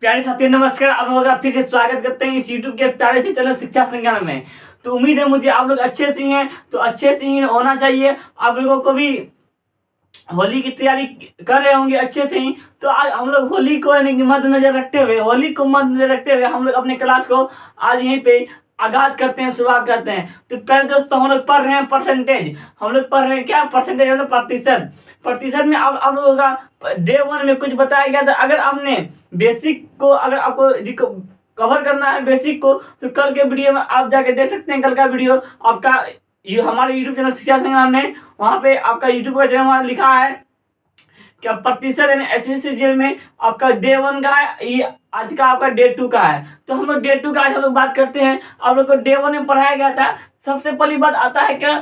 प्यारे साथियों नमस्कार। आप लोगों का फिर से स्वागत करते हैं इस यूट्यूब के प्यारे से चैनल शिक्षा संज्ञान में। तो उम्मीद है मुझे आप लोग अच्छे से ही हैं, तो अच्छे से ही होना चाहिए। आप लोगों को भी होली की तैयारी कर रहे होंगे अच्छे से ही। तो आज हम लोग होली को मद्देनजर रखते हुए हम लोग अपने क्लास को आज यहीं पे आगाज करते हैं, शुरुआत करते हैं। तो पहले दोस्तों हम लोग पढ़ रहे हैं परसेंटेज। हम लोग पढ़ रहे हैं क्या? परसेंटेज मतलब प्रतिशत। प्रतिशत में अब आप लोगों का डे 1 में कुछ बताया गया था। अगर आपने बेसिक को अगर आपको कवर करना है बेसिक को, तो कल के वीडियो में आप जाके देख सकते हैं। कल का वीडियो आपका हमारे यूट्यूब चैनल शिक्षा संग्राम में, वहाँ पे आपका यूट्यूब का चैनल लिखा है क्या प्रतिशत यानी एसएससी में आपका डे 1 का है, ये आज का आपका डे 2 का है। तो हम लोग डे 2 का आज हम लोग बात करते हैं। आप लोग को डे 1 में पढ़ाया गया था। सबसे पहली बात आता है क्या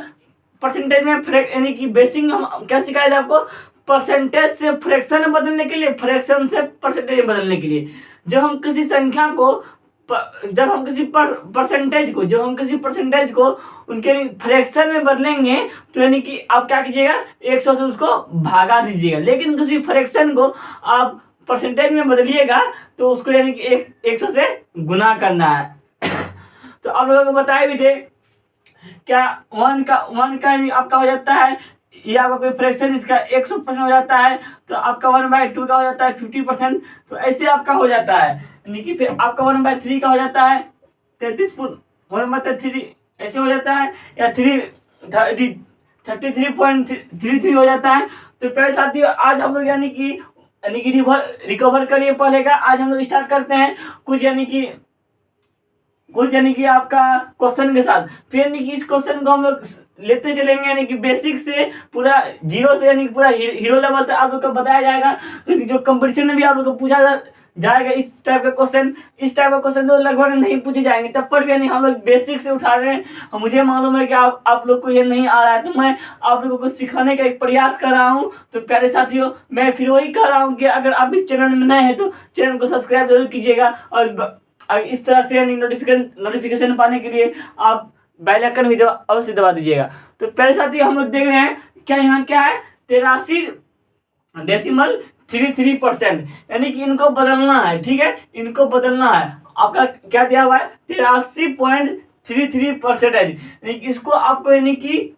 परसेंटेज में यानी कि बेसिक हम क्या सिखाया था आपको? परसेंटेज से फ्रैक्शन में बदलने के लिए, फ्रैक्शन से परसेंटेज में बदलने के लिए। जब हम किसी संख्या को जब हम किसी परसेंटेज को उनके फ्रैक्शन में बदलेंगे, तो यानी कि आप क्या कीजिएगा, 100 से उसको भागा दीजिएगा। लेकिन किसी फ्रैक्शन को आप परसेंटेज में बदलिएगा तो उसको यानी कि 100 से गुना करना है। तो आप लोगों को बताए भी थे क्या 1 का आपका हो जाता है, ये आपका कोई फ्रैक्शन इसका 100% हो जाता है, तो आपका 1/2 का हो जाता है 50%। तो ऐसे आपका हो जाता है, यानी कि फिर आपका 1/3 का हो जाता है 1/3 ऐसे हो जाता है, या 33.33 हो जाता है। तो प्यारे साथियों आज हम लोग यानी कि रिकवर करिए पहले का। आज हम लोग स्टार्ट करते हैं कुछ यानी कि आपका क्वेश्चन के साथ। फिर यानी कि इस क्वेश्चन को हम लोग लेते चलेंगे, यानी कि बेसिक से पूरा जीरो से यानी कि पूरा हीरो लेवल तक आप लोग को बताया जाएगा। तो जो कंपटीशन में भी आप लोग को पूछा जाएगा इस टाइप का क्वेश्चन तो लगभग नहीं पूछे जाएंगे। तब पर भी यानी हम लोग बेसिक से उठा रहे हैं। मुझे मालूम है कि आप लोग को ये नहीं आ रहा है, तो मैं आप लोगों को सिखाने का एक प्रयास कर रहा हूँ। तो प्यारे साथियों मैं फिर वही कह रहा हूँ कि अगर आप इस चैनल में नए हैं तो चैनल को सब्सक्राइब जरूर कीजिएगा, और इस तरह से नोटिफिकेशन पाने के लिए आप बेल आइकन भी अवश्य दबा दीजिएगा। तो पहले साथी हम लोग देख रहे हैं क्या यहाँ क्या है 83.33%, यानी कि इनको बदलना है। ठीक है, इनको बदलना है। आपका क्या दिया हुआ है 83.33%। यानी कि इसको आपको यानी कि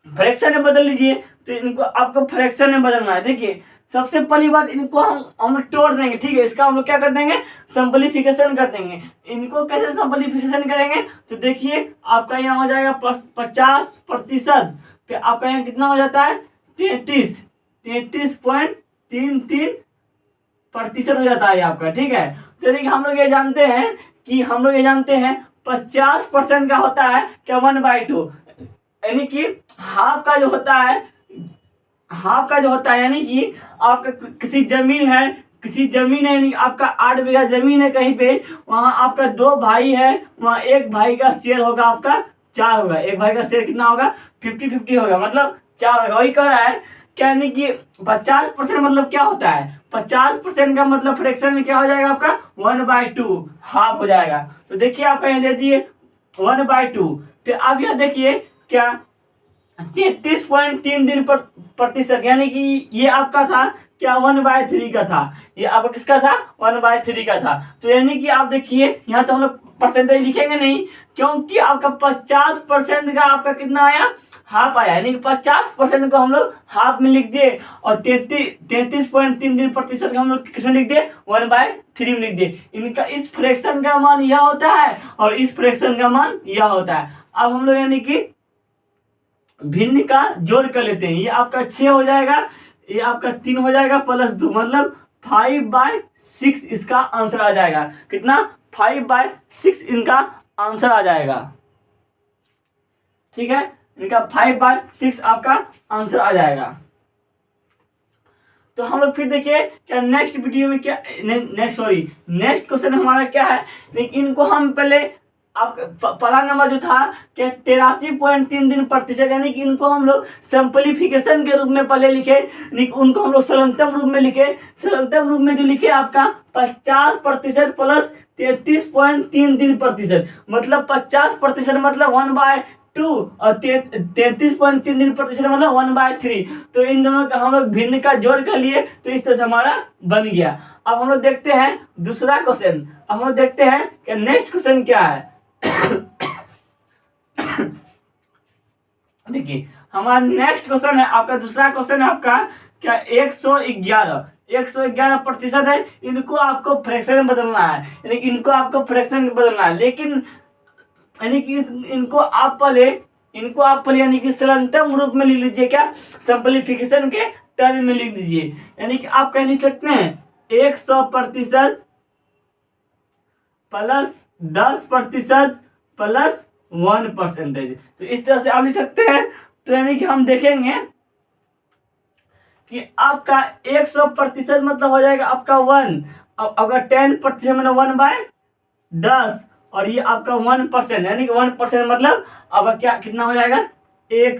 फ्रैक्शन में बदल लीजिए। तो इनको आपको फ्रैक्शन में बदलना है। देखिए सबसे पहली बात इनको हम लोग तोड़ देंगे। ठीक है, इसका हम लोग क्या कर देंगे, सिंपलीफिकेशन कर देंगे। इनको कैसे सिंपलीफिकेशन करेंगे, तो देखिए आपका यहाँ हो जाएगा 50%। फिर आपका यहाँ कितना हो जाता है 33.33% हो जाता है आपका। ठीक है, तो देखिए हम लोग ये जानते हैं 50% का होता है क्या 1/2, यानी कि हाफ का जो होता है यानी कि आपका किसी जमीन है यानी आपका 8 बीघा जमीन है कहीं पे, वहां आपका 2 भाई है, वहां एक भाई का शेयर होगा आपका 4 होगा। एक भाई का शेयर कितना होगा 50-50 होगा, मतलब 4 होगा। वही कह रहा है क्या, यानी कि 50% मतलब क्या होता है, 50% का मतलब फ्रैक्शन में क्या हो जाएगा आपका 1/2 हाफ हो जाएगा। तो देखिए आपका यहाँ दे दिए 1/2। फिर आप यहाँ देखिए क्या 33.33%, यानी कि ये आपका था क्या 1/3 का था। ये आपका किसका था 1/3 का था। तो यानी कि आप देखिए यहाँ तो हम लोग परसेंटेज लिखेंगे नहीं, क्योंकि आपका 50% का आपका कितना आया हाफ आया, यानी कि 50% को हम लोग हाफ में लिख दिए, और 33.33% का हम लोग किसमें लिख दिए 1/3 में लिख दिए। इनका इस फ्रैक्शन का मान यह होता है और इस फ्रैक्शन का मान यह होता है। अब हम लोग यानी कि भिन्न का जोड़ कर लेते हैं। ये आपका 6 हो जाएगा, ये आपका 3 हो जाएगा +2, मतलब 5/6 इसका आंसर आ जाएगा। कितना 5/6 इनका आंसर आ जाएगा। ठीक है, इनका 5/6 आपका आंसर आ जाएगा। तो हम लोग फिर देखिए क्या नेक्स्ट वीडियो में क्या नेक्स्ट क्वेश्चन हमारा क्या है। लेकिन इनको हम पहले पहला नंबर जो था क्या 83.33%, यानी कि इनको हम लोग सिंपलीफिकेशन के रूप में पहले लिखे, उनको हम लोग सरलतम रूप में लिखे। सरलतम रूप में जो लिखे आपका 50% प्लस 33.33%, मतलब 50% मतलब 1/2 और 33.33% मतलब 1/3। तो इन दोनों का हम लोग भिन्न का जोड़ कर लिए, तो इस तरह से हमारा बन गया। अब हम लोग देखते हैं दूसरा क्वेश्चन। अब हम लोग देखते हैं कि नेक्स्ट क्वेश्चन क्या है। देखिए हमारा नेक्स्ट क्वेश्चन है आपका, दूसरा क्वेश्चन है आपका क्या 111 है। इनको आपको फ्रैक्शन में बदलना है, यानी इनको आपको फ्रैक्शन में बदलना है, लेकिन यानी कि इनको आप पहले यानी कि सरलतम रूप में लिख लीजिए, क्या सिंपलीफिकेशन के टर्म में लिख दीजिए। यानी कि आप कह लिख सकते हैं 100% प्लस 10% प्लस 1%। तो इस तरह से आप लिख सकते हैं। तो यानी कि हम देखेंगे कि आपका 100% मतलब हो जाएगा आपका 1। अब अगर 10% मतलब 1/10, और ये आपका 1%, यानी कि 1% मतलब अब क्या कितना हो जाएगा, 1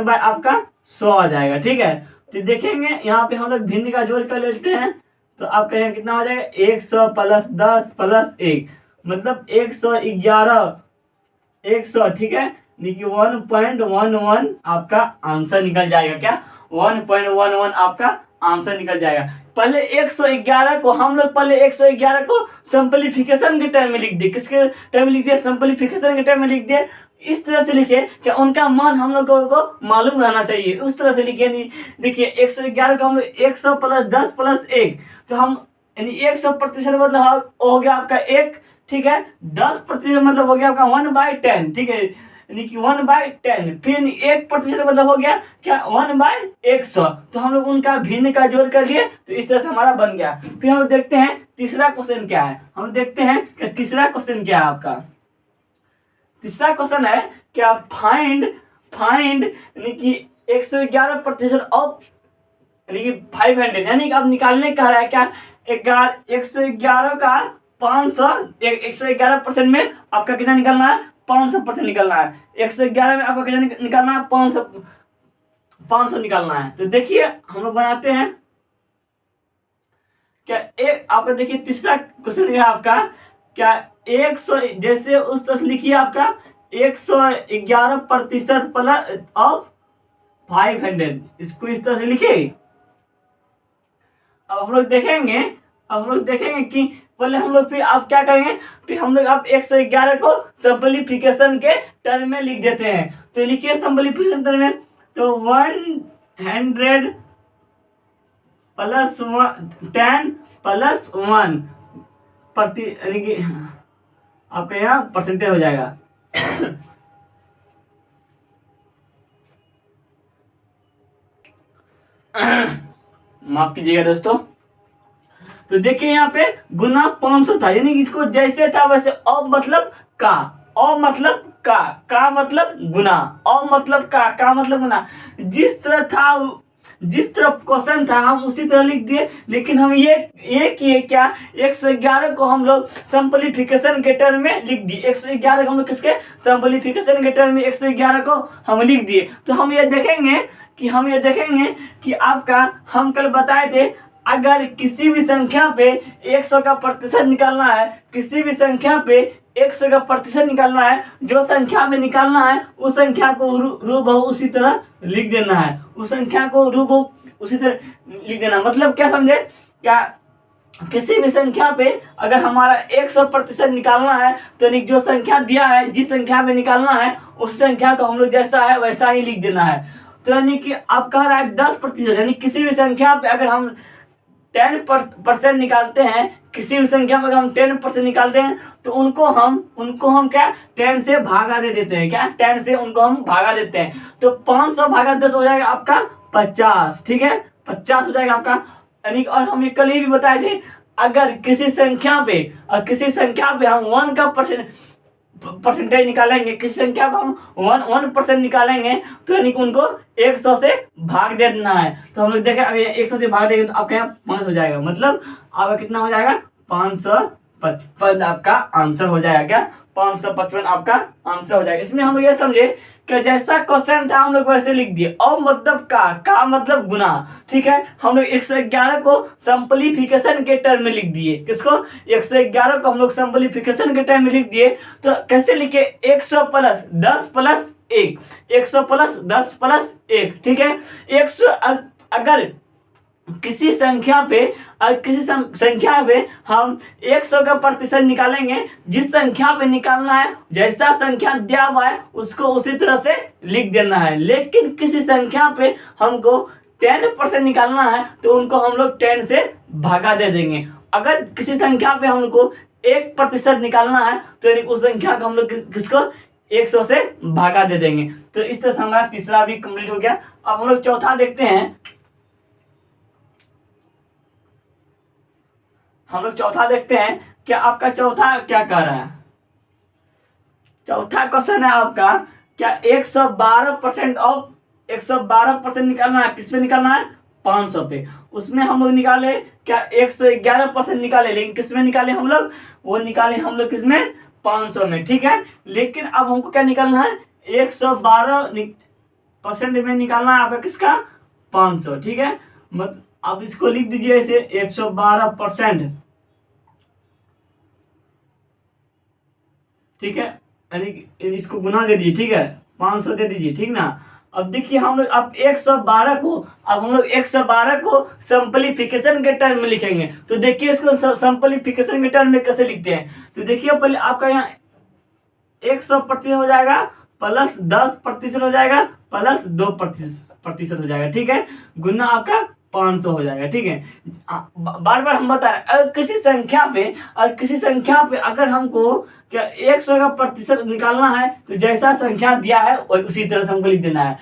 बाय आपका 100 आ जाएगा। ठीक है, तो देखेंगे यहाँ पे हम लोग भिन्न का जोड़ कर लेते हैं। तो आप कहेंगे कितना हो जाएगा, 100 प्लस 10 प्लस 1 मतलब 111, 100। ठीक है, देखिए 1.11 आपका आंसर निकल जाएगा। क्या 1.11 आपका आंसर निकल जाएगा। पहले 111 को हम लोग सिंपलीफिकेशन के टर्म में लिख दिए। किसके टर्म में लिख दिए, सिंपलीफिकेशन के टर्म में लिख दिए। इस तरह से लिखे कि उनका मान हम लोगों को मालूम रहना चाहिए, उस तरह से लिखे। नहीं देखिए 111 को हम लोग 100 प्लस 10 प्लस 1, तो हम यानी 100% मतलब हो गया आपका 1। ठीक है, 10% मतलब हो गया आपका 1/10। ठीक है, यानी कि 1/10। फिर 1% मतलब हो गया क्या, 1/100। तो हम लोग उनका भिन्न का जोड़ कर लिए, तो इस तरह से हमारा बन गया। फिर हम लोग देखते हैं तीसरा क्वेश्चन क्या है। हम देखते हैं कि तीसरा क्वेश्चन क्या है आपका। तीसरा क्वेश्चन है क्या, फाइंड यानी कि 111% ऑफ यानी कि 500, यानी कि अब निकालने कह रहा है क्या, 111 का 500, 111% में आपका कितना निकलना है, 500% निकलना है। 111 में आपका कितना निकलना है, 500 निकलना है। तो देखिए हम लोग बनाते हैं क्या, एक आपका देखिए तीसरा क्वेश्चन है आपका क्या, 100 जैसे उस तरह लिखिए आपका 111% प्लस ऑफ 500, इसको इस तरह से लिखे। अब हम लोग देखेंगे कि पहले हम लोग फिर आप क्या करेंगे, फिर हम लोग आप 111 को सिंपलीफिकेशन के टर्म में लिख देते हैं। तो लिखिए सिंपलीफिकेशन टर्म में, तो 100 प्लस 10 प्लस 1 प्रति, यानी कि आपका यहाँ परसेंटेज हो जाएगा। माफ कीजिएगा दोस्तों। तो देखिए यहाँ पे गुना 500 था, यानी इसको जैसे था वैसे। अब मतलब का, और मतलब का मतलब गुना, और मतलब का मतलब गुना। जिस तरह क्वेश्चन था हम उसी तरह लिख दिए। लेकिन हम ये किए क्या, 111 को हम लोग सिंपलीफिकेशन के टर्म में लिख दिए। 111 को हम लोग किसके, सिंपलीफिकेशन के टर्म में 111 को हम लिख दिए। तो हम ये देखेंगे कि आपका, हम कल बताए थे, अगर किसी भी संख्या पे 100 का प्रतिशत निकालना है, किसी भी संख्या पे 100 का प्रतिशत निकालना है, जो संख्या में निकालना है उस संख्या को रूबहू उसी तरह लिख देना है। उस संख्या को रूबहू उसी तरह लिख देना। मतलब क्या समझे, क्या किसी भी संख्या पे अगर हमारा 100% निकालना है, तो जो संख्या दिया है, जिस संख्या में निकालना है, उस संख्या को हम लोग जैसा है वैसा ही लिख देना है। तो यानी कि आप कह रहा है 10%, यानी किसी भी संख्या पे अगर हम 10% निकालते हैं, किसी भी संख्या में अगर हम 10% निकालते हैं, तो उनको हम क्या 10 से भागा दे देते हैं। क्या 10 से उनको हम भागा देते हैं। तो 500 भागा 10 हो जाएगा आपका 50। ठीक है, 50 हो जाएगा आपका। यानी और हम ये कल ही भी बताए थे, अगर किसी संख्या पे हम 1 का परसेंटेज निकालेंगे, किसी संख्या को हम 1% निकालेंगे, तो यानी कि उनको 100 से भाग देना है। तो हम लोग देखें, अगर 100 से भाग देंगे तो आपके यहाँ 5 हो जाएगा। मतलब आपका कितना हो जाएगा, 555 आपका आंसर हो जाएगा। क्या 555 आपका आंसर हो जाएगा। इसमें हम लोग ये समझे कि जैसा क्वेश्चन था हम लोग वैसे लिख दिए। और मतलब का मतलब गुना। ठीक है, हम लोग 111 को सिंपलीफिकेशन के टर्म में लिख दिए। किसको, 111 को हम लोग सिंपलीफिकेशन के टर्म में लिख दिए। तो कैसे लिखे, 100 प्लस 10 प्लस 1, 100 प्लस 10 प्लस 1। ठीक है, 100 अगर किसी संख्या पे और किसी संख्या पे हम 100 का प्रतिशत निकालेंगे। जिस संख्या पे निकालना है, जैसा संख्या दिया हुआ है उसको उसी तरह से लिख देना है। लेकिन किसी संख्या पे हमको 10% निकालना है तो उनको हम लोग 10 से भागा दे देंगे। अगर किसी संख्या पे हमको 1% निकालना है तो यानी उस संख्या को हम लोग किसको 100 से भागा दे देंगे। तो इस तरह से हमारा तीसरा भी कंप्लीट हो गया। अब हम लोग चौथा देखते हैं। हम लोग चौथा देखते हैं क्या आपका चौथा क्या कह रहा है। चौथा क्वेश्चन है आपका क्या 112% ऑफ 112% निकालना है। किस पे निकालना है? 500 पे। उसमें हम लोग निकाले क्या 111% निकाले, लेकिन किस में निकाले हम लोग? वो निकाले हम लोग किसमें? 500 में। ठीक है, लेकिन अब हमको क्या निकालना है? 112% में निकालना है आपका किसका? 500। ठीक है, मतलब अब इसको लिख दीजिए ऐसे 112%। ठीक है, यानी इसको गुना दे दीजिए। ठीक है, 500 दे दीजिए। ठीक ना। अब देखिए हम लोग अब 112 को सिंपलीफिकेशन के टर्म में लिखेंगे। तो देखिए इसको सिंपलीफिकेशन के टर्म में कैसे लिखते हैं। तो देखिए पहले आपका यहाँ 100% हो जाएगा प्लस 10% हो जाएगा प्लस 2% हो जाएगा। ठीक है, गुना आपका 500 हो जाएगा। ठीक है, बार बार हम बता रहे हैं किसी संख्या पे अगर हमको क्या 100 का प्रतिशत निकालना है तो जैसा संख्या दिया है उसी तरह से हमको लिख देना है।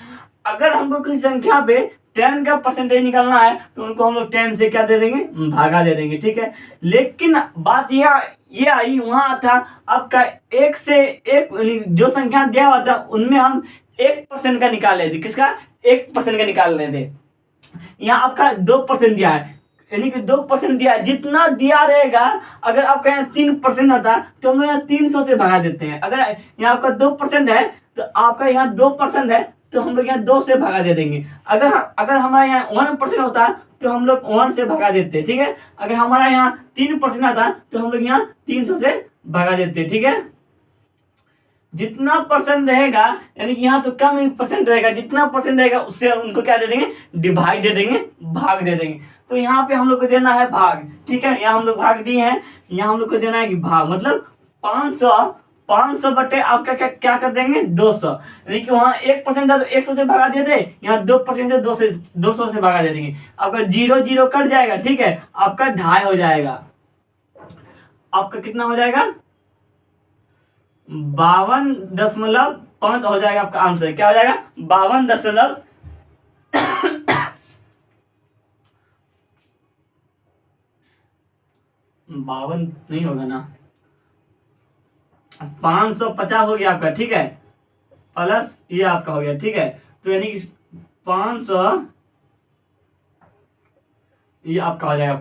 अगर हमको किसी संख्या पे 10 का परसेंटेज निकालना है तो उनको हम लोग 10 से क्या दे देंगे? भागा दे देंगे। ठीक है, लेकिन बात ये आई वहां था आपका 1 से 1 जो संख्या दिया हुआ था उनमें हम 1% का निकाल लेते। किसका? 1% का निकाल लेते। यहाँ आपका 2% दिया है, यानी कि 2% दिया है। जितना दिया रहेगा, अगर आपका यहाँ 3% आता तो हम लोग यहाँ 300 से भगा देते हैं। अगर यहाँ आपका 2% है तो आपका यहाँ 2% है तो हम लोग यहाँ 2 से भगा दे देंगे। अगर हमारा यहाँ 1% होता तो हम लोग 1 से भगा देते। ठीक है, अगर हमारा यहाँ 3% आता तो हम लोग यहाँ 300 से भगा देते। ठीक है, जितना परसेंट रहेगा, यानी कि यहाँ तो कम ही परसेंट रहेगा, जितना परसेंट रहेगा उससे उनको क्या दे देंगे? डिवाइड दे देंगे, भाग दे देंगे। तो यहाँ पे हम लोग को देना है भाग। ठीक है, यहाँ हम लोग भाग दिए हैं, यहाँ हम लोग को देना है कि भाग मतलब 500 बटे आपका क्या कर देंगे? 200। यानी कि वहाँ 1% था तो 100 से भगा दे दे, यहाँ 2% है 200 से भगा दे देंगे। आपका 0 कट जाएगा। ठीक है, आपका 2.5 हो जाएगा। आपका कितना हो जाएगा? 52.5 हो जाएगा आपका आंसर। क्या हो जाएगा? 52 नहीं होगा ना, 550 हो गया आपका। ठीक है, प्लस ये आपका हो गया। ठीक है, तो यानी कि 500 ये आपका हो जाएगा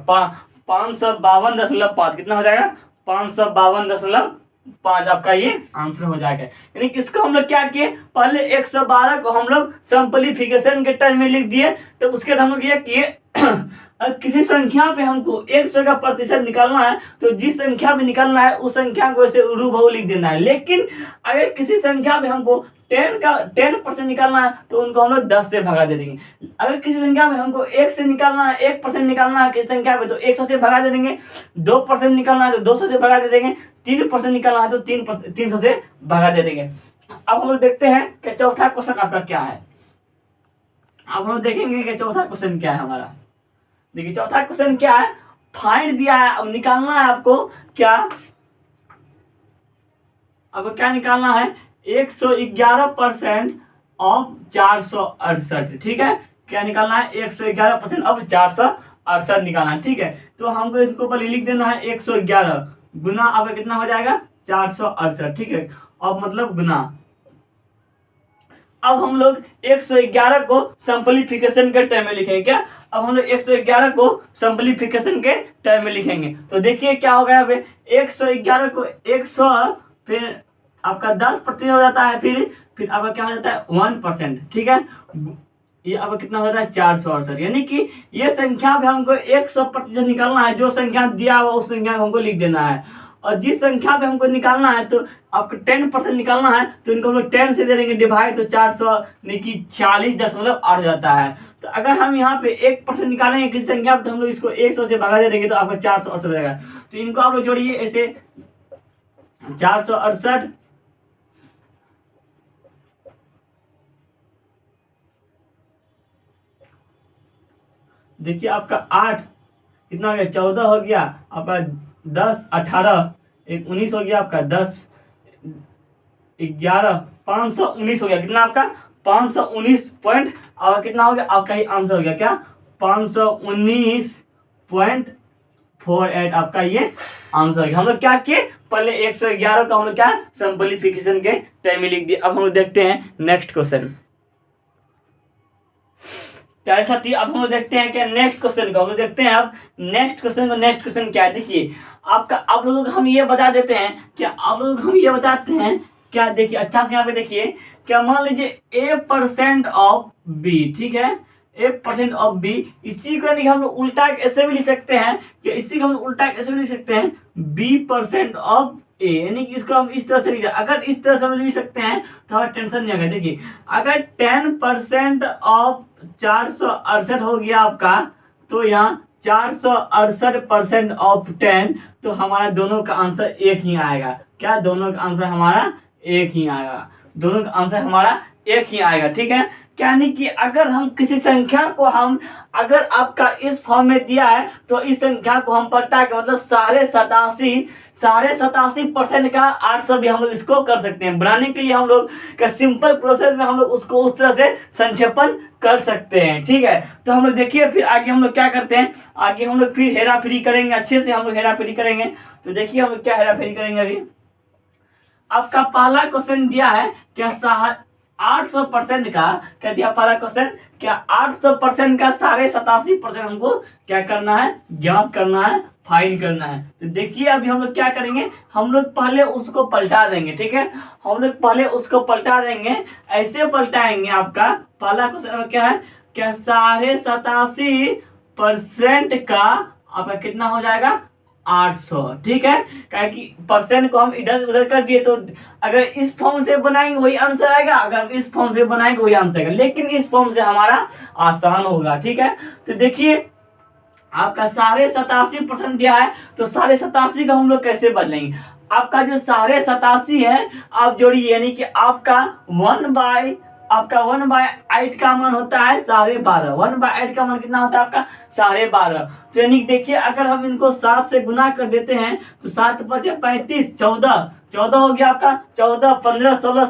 552.5। कितना हो जाएगा? 552.5 आपका ये आंसर हो जाएगा। यानी कि इसको हम लोग क्या किए? पहले 112 को हम लोग सिंपलीफिकेशन के टर्म में लिख दिए। तो उसके बाद हम लोग ये किए किसी संख्या पे हमको 100 का प्रतिशत निकालना है तो जिस संख्या पे निकालना है उस संख्या को ऐसे रूबहू लिख देना है। लेकिन अगर किसी संख्या पे हमको 10% निकालना है तो उनको हम लोग 10 से भगा दे देंगे। अगर किसी संख्या में हमको 1 से निकालना है, 1% निकालना है किसी संख्या पे तो 100 से भगा दे देंगे। 2% निकालना है तो 200 से भगा दे देंगे। 3% निकालना है तो 300 से भगा दे देंगे। अब हम लोग देखते हैं कि चौथा क्वेश्चन आपका क्या है। अब हम लोग देखेंगे कि चौथा क्वेश्चन क्या है हमारा। देखिए चौथा क्वेश्चन क्या है, फाइंड दिया है, अब निकालना है आपको क्या? अब क्या निकालना है? 111% ऑफ 468। ठीक है, क्या निकालना है? 111% ऑफ 468 निकालना है। ठीक है, तो हमको इसको पहले लिख देना है 111 गुना अब कितना हो जाएगा? 468। ठीक है, अब मतलब गुना। अब हम लोग 111 को सिंपलीफिकेशन के टर्म में लिखेंगे। क्या? अब हम लोग 111 को सिंपलीफिकेशन के टर्म में लिखेंगे। तो देखिए क्या होगा यहाँ पे? 111 को 100 फिर आपका 10% हो जाता है, फिर आपका क्या हो जाता है? 1%। ठीक है, ये अब कितना हो जाता है? 468। यानी कि ये संख्या पे हमको 100% निकालना है। जो संख्या दिया हुआ उस संख्या को हमको लिख देना है। और जिस संख्या पे हमको निकालना है तो आपको 10% निकालना है तो इनको हम लोग 10 से दे देंगे डिवाइड, तो 400 यानी कि 46.8 जाता है। तो अगर हम यहाँ पे 1% निकालेंगे किसी संख्या पे तो हम लोग इसको 100 से भागा दे देंगे तो आपका 468 हो जाएगा। तो इनको आप लोग जोड़िए ऐसे 468 देखिए आपका 8 कितना हो गया, 14 हो गया आपका, 10 18 एक 19 हो गया आपका, 10 11 519 हो गया। कितना आपका 519 पॉइंट, और कितना हो गया आपका ही आंसर हो गया क्या 519.48 आपका ये आंसर हो गया। हम लोग क्या किए पहले 111 का हम लोग क्या सिंपलीफिकेशन के टाइम में लिख दिए। अब हम लोग देखते हैं नेक्स्ट क्वेश्चन। प्यारे साथी अब हम लोग देखते हैं क्या नेक्स्ट क्वेश्चन को, हम लोग देखते हैं अब नेक्स्ट क्वेश्चन को। नेक्स्ट क्वेश्चन क्या है देखिए आपका, आप लोगों को हम ये बता देते हैं क्या, आप लोगों को हम ये बताते हैं क्या, देखिए अच्छा से यहाँ पे देखिए क्या, मान लीजिए A% ऑफ बी, ठीक है A% ऑफ बी, इसी को हम लोग उल्टा ऐसे भी लिख सकते हैं कि इसी को हम उल्टा ऐसे भी लिख सकते हैं B% ऑफ ए, यानी कि इसको हम इस तरह से लिख, अगर इस तरह से हम लिख सकते हैं तो हमारा टेंशन नहीं आएगा। देखिए अगर 10% ऑफ 468 हो गया आपका, तो यहाँ 468% ऑफ 10, तो हमारा दोनों का आंसर एक ही आएगा। क्या दोनों का आंसर हमारा एक ही आएगा, दोनों का आंसर हमारा एक ही आएगा, ठीक है। यानी कि अगर हम किसी संख्या को हम अगर आपका इस फॉर्म में दिया है तो इस संख्या को हम पलटा के मतलब 87% का 800 भी हम लोग इसको कर सकते हैं। बनाने के लिए हम लोग का सिंपल प्रोसेस में हम लोग उसको उस तरह से संक्षेपण कर सकते हैं, ठीक है। तो हम लोग देखिए फिर आगे हम लोग क्या करते हैं, आगे हम लोग फिर हेरा फेरी करेंगे, अच्छे से हम लोग हेरा फेरी करेंगे। तो देखिए हम लोग क्या हेरा फेरी करेंगे। अभी आपका पहला क्वेश्चन दिया है क्या 800% का, क्या दिया पहला क्वेश्चन, क्या 800% का 87.5% हमको क्या करना है, ज्ञात करना है, फाइंड करना है। तो देखिए अभी हम लोग क्या करेंगे, हम लोग पहले उसको पलटा देंगे, ठीक है, हम लोग पहले उसको पलटा देंगे, ऐसे पलटाएंगे। आपका पहला क्वेश्चन क्या है, क्या 87.5% का आपका कितना हो जाएगा 800, ठीक है। क्या कि परसेंट को हम इधर उधर कर दिए तो अगर इस फॉर्म से बनाएंगे वही आंसर आएगा, अगर इस फॉर्म से बनाएंगे वही आंसर आएगा, लेकिन इस फॉर्म से हमारा आसान होगा, ठीक है। तो देखिए आपका 87.5% दिया है, तो 87.5 का हम लोग कैसे बदलेंगे। आपका जो 87.5 है आप जोड़िए, यानी कि आपका 1/8 का मान होता है 12.5, 1/8 का मान कितना होता है आपका 12.5। तो यानी देखिए अगर हम इनको 7 से गुना कर देते हैं तो 7 5 35, 14 हो गया आपका, 14 15 16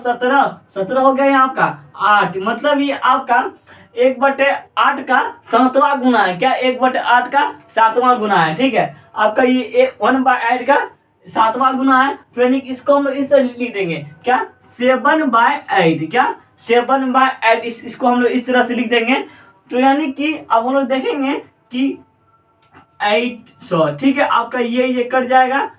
17 हो गया यहाँ आपका 8, मतलब ये आपका 1/8 का 7वां गुना है। क्या 1/8 का 7वां गुना है, ठीक है। आपका ये 1/8 का 7वां गुना है, तो यानी इसको हम इस तरह लिख देंगे क्या 7/8, क्या 7/8, इसको हम लोग इस तरह से लिख देंगे। तो यानी कि अब हम लोग देखेंगे कि 800, ठीक है, आपका ये कट जाएगा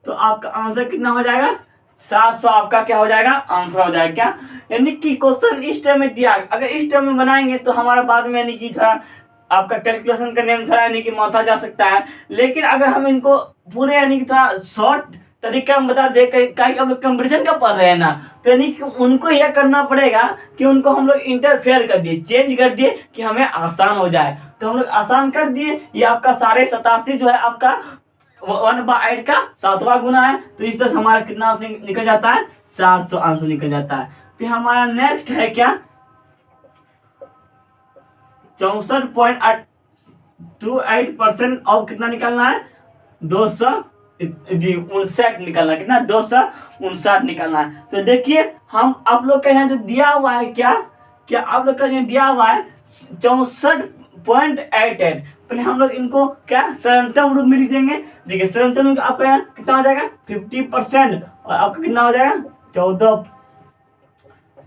तो आपका आंसर कितना हो जाएगा 700, आपका क्या हो जाएगा आंसर हो जाएगा। क्या यानी कि क्वेश्चन इस टर्म में दिया, अगर इस टर्म में बनाएंगे तो हमारा बाद में यानी कि थोड़ा आपका कैलकुलेशन करने में थोड़ा यानी कि माथा जा सकता है, लेकिन अगर हम इनको पूरे यानी कि थोड़ा शॉर्ट तरीका हम बता दे, कहीं अब कंपटीशन का पढ़ रहे हैं ना, तो यानी कि उनको यह करना पड़ेगा कि उनको हम लोग इंटरफेयर कर दिए, चेंज कर दिए कि हमें आसान हो जाए, तो हम लोग आसान कर दिए। ये आपका 87.5 जो है आपका 1/8 का 7वां गुना है, तो इस तरह से हमारा कितना आंसर निकल जाता है 700 आंसर निकल जाता है। फिर हमारा नेक्स्ट है क्या 64.28% ऑफ कितना निकालना है 259 निकालना है, कितना 259 निकालना है। तो देखिए हम आप लोग का यहाँ जो दिया हुआ है क्या आप लोग का यहाँ दिया हुआ है 64.88, पहले हम लोग इनको क्या सरलतम रूप में लिख देंगे। देखिए सरलतम रूप आपका यहाँ कितना हो जाएगा 50%, और आपका कितना हो जाएगा 14,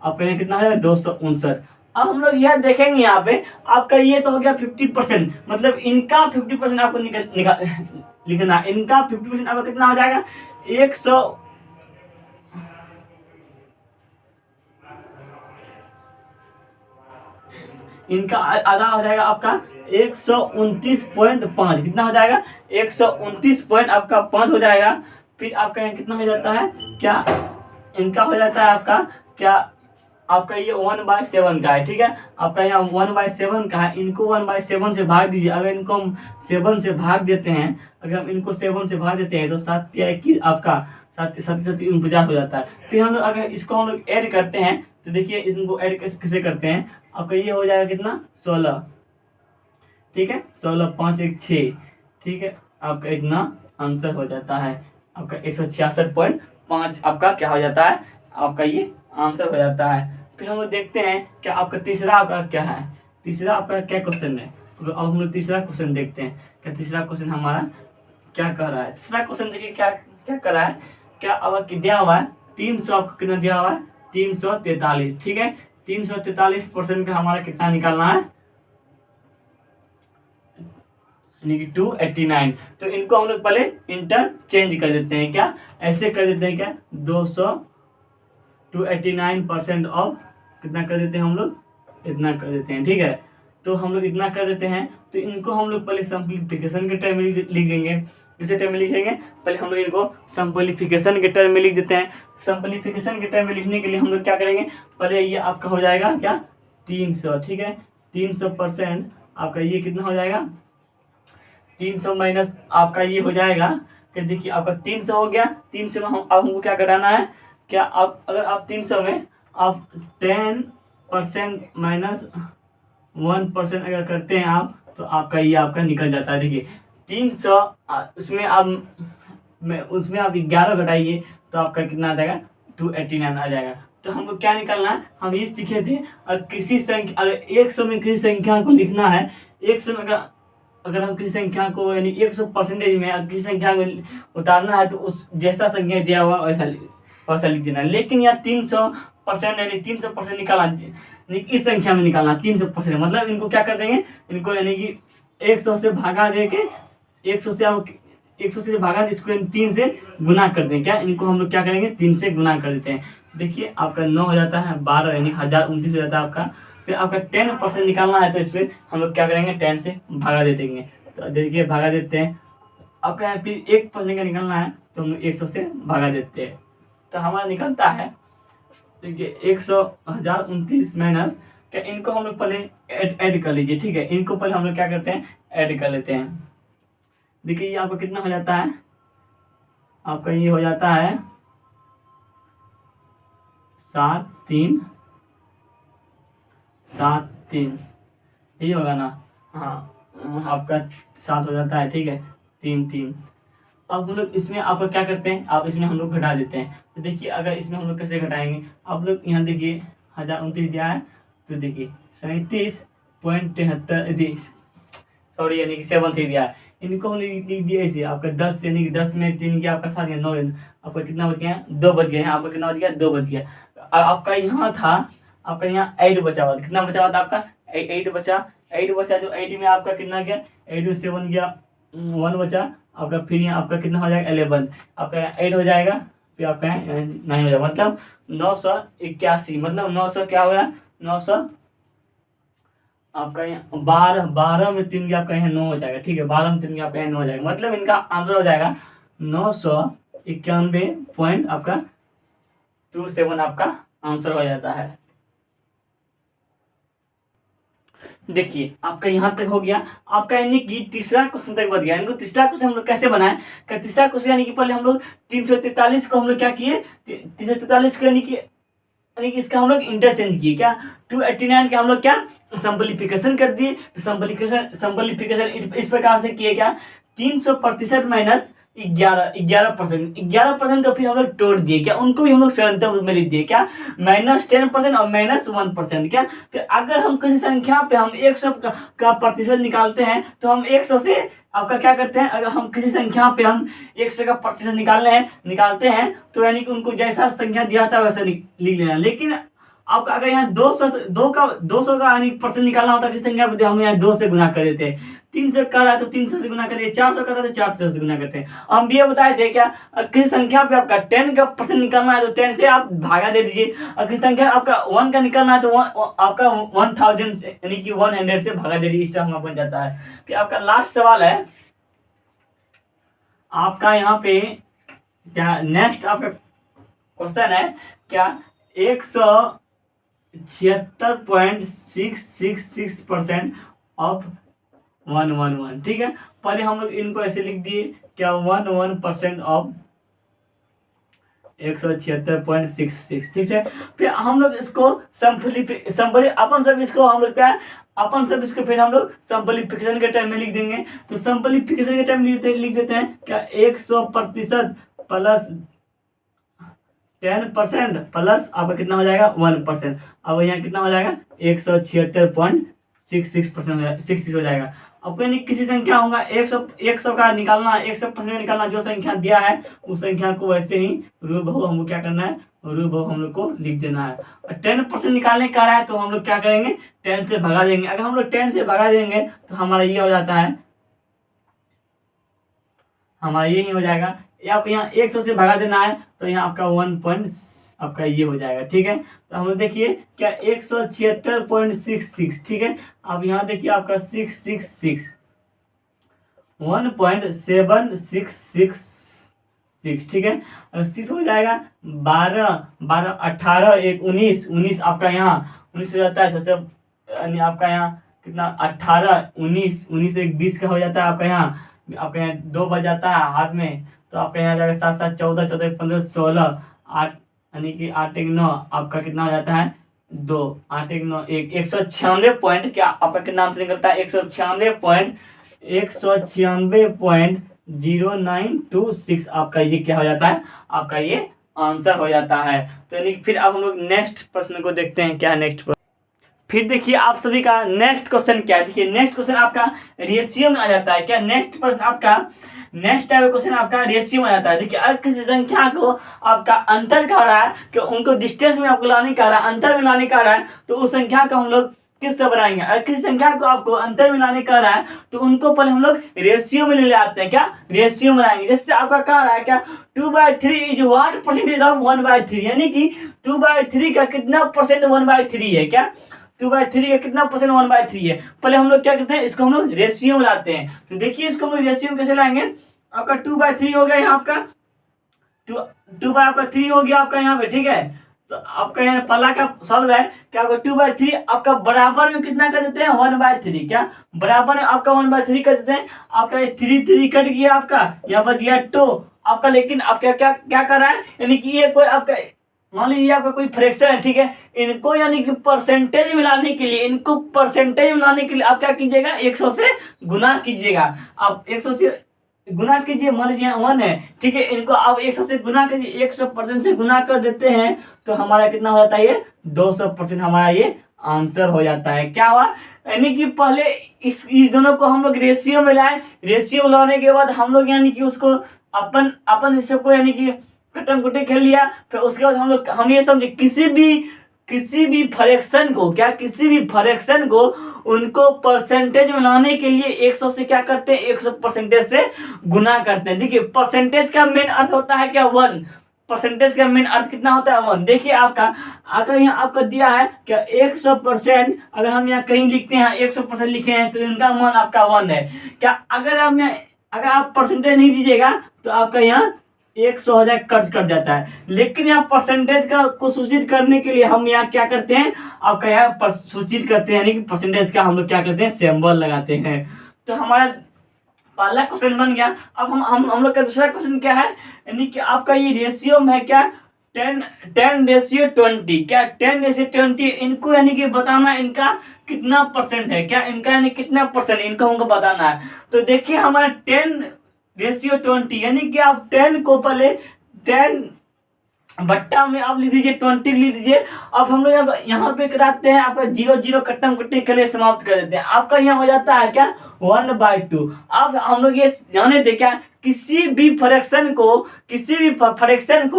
आपका यहाँ कितना हो जाएगा 259। अब हम लोग यह देखेंगे यहाँ पे आपका ये तो हो गया 50%, मतलब इनका 50% आपको लिखना, इनका 50% आपका कितना हो जाएगा 100, इनका आधा हो जाएगा आपका 129.5 कितना हो जाएगा, 129 पॉइंट आपका 5 हो जाएगा। फिर आपका यहाँ कितना हो जाता है, क्या इनका हो जाता है आपका, क्या आपका ये 1/7 का है, ठीक है। आपका यहाँ 1/7 का है, इनको 1/7 से भाग दीजिए। अगर इनको हम 7 से भाग देते हैं, अगर हम इनको 7 से भाग देते हैं तो 7 या 21 आपका 7 हो जाता है। फिर हम लोग अगर इसको हम लोग ऐड करते हैं तो देखिए इनको ऐड कैसे करते हैं, आपका ये हो जाएगा कितना 16, ठीक है। 16 5 1 6, ठीक है। आपका इतना आंसर हो जाता है, आपका 166.5 आपका क्या हो जाता है, आपका ये आंसर हो जाता है। फिर हम लोग देखते हैं क्या आपका तीसरा आपका क्या है, तीसरा आपका क्या क्वेश्चन है। तो अब हम लोग तीसरा क्वेश्चन देखते हैं क्या तीसरा क्वेश्चन हमारा क्या कह रहा है। तीसरा क्वेश्चन देखिए क्या क्या कर रहा है, क्या अब दिया हुआ है 300, आपको कितना दिया हुआ है 343, ठीक है। 343% का हमारा कितना निकालना है, यानी कि 289। तो इनको हम लोग पहले इंटरचेंज कर देते हैं, क्या ऐसे कर देते हैं, क्या 289% ऑफ कितना कर देते हैं हम लोग, इतना कर देते हैं, ठीक है। तो हम लोग इतना कर देते हैं, तो इनको हम लोग पहले सिंप्लीफिकेशन के टर्म में लिख देंगे। किसे टर्म में लिखेंगे, पहले हम लोग इनको सिंप्लीफिकेशन के टर्म में लिख देते हैं। सिंप्लीफिकेशन के टर्म में लिखने के लिए हम लोग क्या करेंगे, पहले ये आपका हो जाएगा क्या 300, ठीक है। 300% आपका ये कितना हो जाएगा, 300 माइनस आपका ये हो जाएगा कि देखिए आपका 300 हो गया। 300 में हम अब हमको क्या कराना है, क्या आप अगर आप 300 में आप 10% माइनस 1% अगर करते हैं आप, तो आपका ये आपका निकल जाता है। देखिए 300 उसमें आप 11 घटाइए तो आपका कितना आ जाएगा 289 आ जाएगा। तो हमको क्या निकालना है, हम ये सीखे थे अगर किसी संख्या, अगर 100 में किसी संख्या को लिखना है, 100 में अगर हम किसी संख्या को यानी 100% में अगर किसी संख्या को उतारना है तो उस जैसा संख्या दिया हुआ वैसा लिख देना। लेकिन यहाँ 300% यानी 300% निकालना, इस संख्या में निकालना 300%, मतलब इनको क्या कर देंगे, इनको यानी कि 100 से भागा दे के 100 से भागा दे, इसको 3 से गुना कर दें। क्या इनको हम लोग क्या करेंगे 3 से गुना कर देते हैं। देखिए आपका 9 हो जाता है, 12 यानी 1029 हो जाता है आपका। फिर आपका 10% निकालना है तो इस पर हम लोग क्या करेंगे 10 से भागा दे देंगे। तो देखिए भागा देते हैं, आपका यहाँ फिर 1% का निकालना है तो हम लोग 100 से भागा देते हैं। तो हमारा निकलता है देखिए 1029 माइनस, क्या इनको हम लोग पहले ऐड कर लीजिए, ठीक है। इनको पहले हम लोग क्या करते हैं ऐड कर लेते हैं। देखिए ये आपका कितना हो जाता है, आपका ये हो जाता है 7 3 7 3, यही होगा ना, हाँ आपका 7 हो जाता है, ठीक है 3 3। अब हम लोग इसमें आपका क्या करते हैं, आप इसमें हम लोग घटा देते हैं। तो देखिए अगर इसमें हम लोग कैसे घटाएंगे, आप लोग यहाँ देखिए 1029 दिया है तो देखिए 37.73 सॉरी यानी कि 7 से दिया है। इनको हम लिख दिया इसे आपका 10 यानी कि 10 में 3 गया आपका 7 या 9, आपका कितना बच गया 2 बच गया है, आपका कितना बच गया 2 बच गया। आपका यहाँ था, आपका यहाँ 8 बचा हुआ था, कितना बचा हुआ था आपका 8 बचा। जो 8 में आपका कितना गया, 8 में 7 गया 1 बचा आपका। फिर यहाँ आपका कितना हो जाएगा 11, आपका 8 हो जाएगा, फिर आपका 9 हो जाएगा, मतलब 981, मतलब 900 क्या हो गया 900 आपका यहाँ 12 में 3 गया आपका यहाँ 9 हो जाएगा, ठीक है। 12 में 3 गया आपका यहाँ 9 हो जाएगा, मतलब इनका आंसर हो जाएगा 991 पॉइंट आपका 27 आपका आंसर हो जाता है। देखिए आपका यहाँ तक हो गया, आपका यानी कि तीसरा क्वेश्चन तक बच गया। इनको तीसरा क्वेश्चन हम लोग कैसे बनाए, क्या तीसरा क्वेश्चन यानी कि पहले हम लोग 343 को हम लोग क्या किए, 343 को यानी कि इसका हम लोग इंटरचेंज किए, क्या 289 के हम लोग क्या सिंपलीफिकेशन कर दिए। सिंपलीफिकेशन इस प्रकार से किए, क्या 300% माइनस 11% को फिर हम लोग तोड़ दिए, क्या उनको भी हम लोग सदंतर रूप में लिख दिए, क्या -10% और -1%। क्या फिर अगर हम किसी संख्या पे हम 100 का प्रतिशत निकालते हैं तो हम 100 से आपका क्या करते हैं, अगर हम किसी संख्या पे हम 100 का प्रतिशत निकालते हैं तो यानी कि उनको जैसा संख्या दिया था वैसा लिख लेना। लेकिन आपका अगर यहाँ 200 का यानी परसेंट निकालना होता है किसी संख्या पे, हम यहाँ 2 से गुना कर देते हैं। 300 कर रहा है तो 300 से गुना करिए, 400 का था तो 400 से गुना करते हैं। हम ये बताए थे क्या, किसी संख्या पे आपका 10 का परसेंट निकालना है तो 10 से आप भागा दे दीजिए, और किसी संख्या आपका 1 का निकालना है तो आपका 1000 यानी कि 100 से भागा दे दीजिए, इस तरह बन जाता है। फिर आपका लास्ट सवाल है आपका यहाँ पे क्या, नेक्स्ट आपका क्वेश्चन है क्या, 176.666% ऑफ 111, ठीक है। पहले हम लोग इनको ऐसे लिख दिए क्या, 11% ऑफ 176.66, ठीक है। फिर हम लोग इसको अपन सब इसको हम लोग क्या, अपन सब इसको फिर हम लोग सिंपलीफिकेशन के टाइम में लिख देंगे। तो सिंपलीफिकेशन के टाइम लिख देते हैं क्या, 100% प्लस 10% प्लस आपका कितना हो जाएगा 1%। अब यहाँ कितना हो जाएगा 176.66% हो जाएगा। अब यानी किसी संख्या होगा 100 का निकालना, 100% निकालना, जो संख्या दिया है उस संख्या को वैसे ही रूबहू हम लोग क्या करना है, रूबहू हम लोग को लिख देना है। और 10% निकालने का रहा है तो हम लोग क्या करेंगे, 10 से भगा देंगे। अगर हम लोग 10 से भगा देंगे तो हमारा ये हो जाता है, हमारा यही हो जाएगा। आप यहाँ 100 से भगा देना है तो यहाँ आपका 1 पॉइंट आपका ये हो जाएगा, ठीक है। तो हम लोग देखिए क्या 176.66, ठीक है। अब यहाँ देखिए आपका 666 1.7666, ठीक है। 6 हो जाएगा 12 12 18 1 19 आपका यहाँ 19 हो जाता है। सोचो आपका यहाँ कितना 18 19 19 1 20 का हो जाता है आपका यहाँ 2 बज जाता है हाथ में, तो आपका यहाँ जाएगा 7 7 14 14 15 16 8 यानी कि 8 1 9 आपका कितना हो जाता है 2 8 1 9 1 196 पॉइंट क्या आपका कितना नाम से निकलता है 196.0926 आपका ये क्या हो जाता है, आपका ये आंसर हो जाता है। तो यानी फिर अब हम लोग नेक्स्ट प्रश्न को देखते हैं क्या नेक्स्ट प्रश्न। फिर देखिए आप सभी का नेक्स्ट क्वेश्चन क्या है, देखिए नेक्स्ट क्वेश्चन आपका रेशियो में आ जाता है क्या। नेक्स्ट प्रश्न आपका नेक्स्ट टाइप क्वेश्चन आपका रेशियो में आ जाता है। देखिए अगर किसी संख्या को आपका अंतर कह रहा है कि उनको डिस्टेंस में आपको लाने का रहा है, अंतर में लाने का रहा है, तो उस संख्या को हम लोग किस तरह बनाएंगे। अगर किसी संख्या को आपको अंतर में लाने का रहा है तो उनको पहले हम लोग रेशियो में ले आते हैं क्या, रेशियो में लाएंगे। जैसे आपका कह रहा है क्या 2/3 इज व्हाट परसेंटेज ऑफ 1/3, यानी कि 2/3 का कितना परसेंट 1/3 है क्या, 2/3 का कितना परसेंट 1/3 है। पहले हम लोग क्या करते हैं, इसको हम लोग रेशियो में लाते हैं। तो देखिए इसको हम लोग रेशियो में कैसे लाएंगे, आपका 2/3 हो गया यहाँ आपका 2/3 हो गया आपका यहाँ पे, ठीक है। तो आपका यहाँ पहला का सॉल्व है क्या, आपका 2/3 आपका बराबर में कितना कर देते हैं 1/3, क्या बराबर में आपका 1/3 कर देते हैं। आपका ये 3 कट गया, आपका यहाँ बच गया 2 आपका। लेकिन आपका क्या क्या कर रहा है, यानी कि ये कोई आपका मान लीजिए आपका कोई फ्रैक्शन है, ठीक है। इनको यानी कि परसेंटेज मिलाने के लिए, इनको परसेंटेज मिलाने के लिए आप क्या कीजिएगा 100 से गुना कीजिएगा। आप 100 से गुना कीजिए, मान लीजिए 1 है, ठीक है। इनको आप 100 से गुना कीजिए, 100% से गुना कर देते हैं तो हमारा कितना हो जाता है ये 200% हमारा ये आंसर हो जाता है। क्या हुआ, यानी कि पहले इस दोनों को हम लोग रेशियो में लाए, रेशियो लाने के बाद हम लोग यानी कि उसको अपन इस सबको यानी कि कटम कुटी खेल लिया। फिर उसके बाद हम ये समझे किसी भी फ्रैक्शन को क्या, किसी भी फ्रैक्शन को उनको परसेंटेज में लाने के लिए 100 से क्या करते हैं 100% से गुना करते हैं। देखिए परसेंटेज का मेन अर्थ होता है क्या 1, परसेंटेज का मेन अर्थ कितना होता है 1। देखिए आपका अगर यहाँ आपका दिया है क्या 100%, अगर हम यहाँ कहीं लिखते हैं 100% लिखे हैं तो इनका मान आपका 1 है क्या। अगर आप परसेंटेज नहीं दीजिएगा तो आपका यहाँ 100 हो जाए कट जाता है। लेकिन यहाँ परसेंटेज को सूचित करने के लिए हम यहाँ क्या करते हैं, आपका यहाँ सूचित करते हैं, यानी कि परसेंटेज का हम लोग क्या करते हैं सिंबल लगाते हैं। तो हमारा पहला क्वेश्चन बन गया। अब हम लोग का दूसरा क्वेश्चन क्या है, यानी कि आपका ये रेशियो में है क्या 10:20 क्या 10:20 इनको यानी कि बताना इनका कितना परसेंट है क्या, इनका यानी कितना परसेंट इनको हमको बताना है। तो देखिए हमारा 10:20 यानी कि आप 10 को पहले 10 बट्टा में आप लिख दीजिए 20 लिख दीजिए। अब हम लोग यहाँ पे कराते हैं आपका 0 0 कट्टम कट्टी के लिए समाप्त कर देते हैं। आपका यहाँ हो जाता है क्या 1/2। अब हम लोग ये जाने थे क्या किसी भी फ्रैक्शन को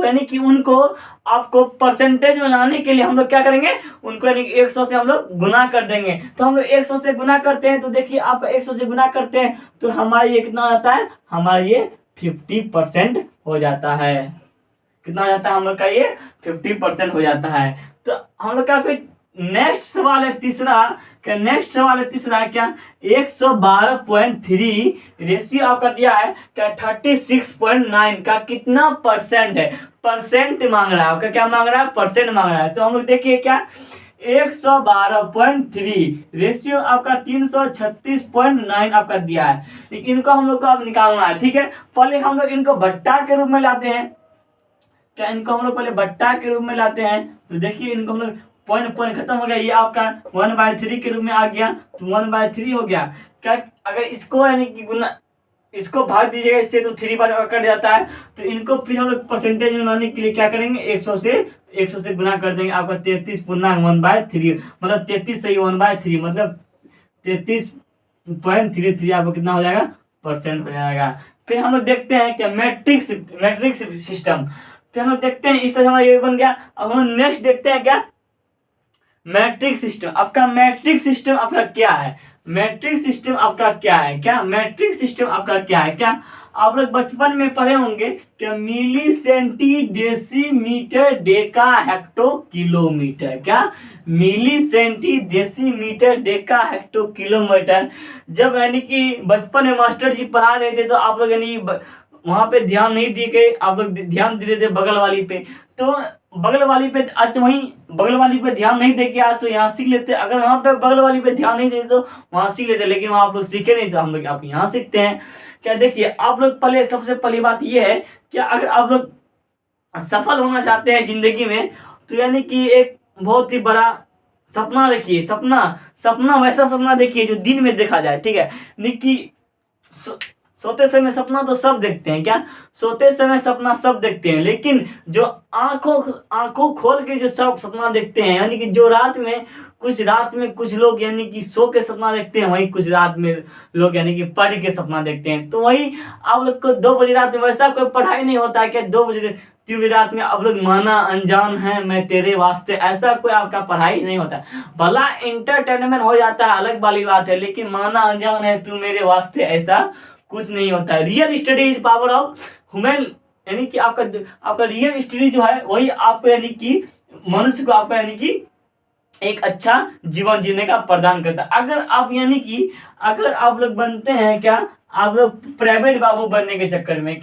यानी कि उनको आपको परसेंटेज में लाने के लिए हम लोग क्या करेंगे उनको यानी कि 100 से हम लोग गुना कर देंगे। तो हम लोग 100 से गुना करते हैं तो देखिए आप 100 से गुना करते हैं तो हमारा ये कितना आता है हमारा ये 50% हो जाता है। कितना हो जाता है हम लोग का ये 50% हो जाता है। तो हम लोग का फिर नेक्स्ट सवाल है तीसरा क्या 112.3 रेशियो आपका दिया है क्या 36.9 का कितना परसेंट है। परसेंट मांग रहा है आपका क्या मांग रहा है परसेंट मांग रहा है। तो हम लोग देखिए क्या 112.3 रेशियो आपका 336.9 आपका दिया है। इनको हम लोग को अब निकालना है। ठीक है पहले हम लोग इनको बट्टा के रूप में लाते हैं क्या इनको हम लोग पहले बट्टा के रूप में लाते हैं। तो देखिए इनको हम लोग पॉइंट खत्म हो गया ये आपका 1/3 के रूप में आ गया तो 1/3 हो गया। क्या अगर इसको यानी कि गुना इसको भाग दीजिएगा इससे तो 3 बार कट जाता है। तो इनको फिर हम लोग परसेंटेज में लाने के लिए क्या करेंगे 100 से गुना कर देंगे आपका 33 पूर्णांक 1/3 मतलब 33 सही 1/3 मतलब 33.33 आपको कितना हो जाएगा परसेंट हो जाएगा। फिर हम लोग देखते हैं क्या मैट्रिक्स सिस्टम। फिर हम लोग देखते हैं इस तरह हमारा ये बन गया। अब हम नेक्स्ट देखते हैं क्या मैट्रिक सिस्टम। आपका मैट्रिक सिस्टम आपका क्या है मैट्रिक सिस्टम आपका क्या है क्या आप लोग बचपन में पढ़े होंगे क्या milli centi decimetre deca hecto kilometre क्या milli centi decimetre deca hecto kilometre. जब यानी कि बचपन में मास्टर जी पढ़ा रहे थे तो आप लोग यानी वहां पे ध्यान नहीं दिए गए आप लोग ध्यान दे रहे थे बगल वाली पे। तो बगल वाली पे आज वहीं बगल वाली पे ध्यान नहीं दे के आज तो यहाँ सीख लेते। अगर वहां पे बगल वाली पे ध्यान नहीं देते तो वहां सीख लेते लेकिन वहां आप लोग सीखे नहीं तो हम लोग आप यहाँ सीखते हैं। क्या देखिए आप लोग पहले सबसे पहली बात ये है कि अगर आप लोग सफल होना चाहते हैं जिंदगी में तो यानी कि एक बहुत ही बड़ा सपना रखिए। सपना वैसा सपना देखिए जो दिन में देखा जाए। ठीक है नहीं कि सोते समय सपना तो सब देखते हैं क्या सोते समय सपना सब देखते हैं लेकिन जो आंखों खोल के जो सब सपना देखते हैं यानी कि जो रात में कुछ लोग यानी कि सो के सपना देखते हैं वही कुछ रात में लोग यानी कि पढ़ के सपना देखते हैं। तो वही आप लोग को 2 बजे रात में वैसा कोई पढ़ाई नहीं होता है क्या 2 बजे 3 बजे रात में आप लोग माना अनजान है मैं तेरे वास्ते ऐसा कोई आपका पढ़ाई नहीं होता। भला इंटरटेनमेंट हो जाता है अलग वाली बात है लेकिन माना अनजान है तू मेरे वास्ते ऐसा कुछ नहीं होता है। Real study is power of human यानी कि आपका रियल स्टडी जो है वही आपको यानी कि मनुष्य को आपका यानी कि एक अच्छा जीवन जीने का प्रदान करता है। अगर आप लोग बनते हैं क्या आप लोग प्राइवेट बाबू बनने के चक्कर में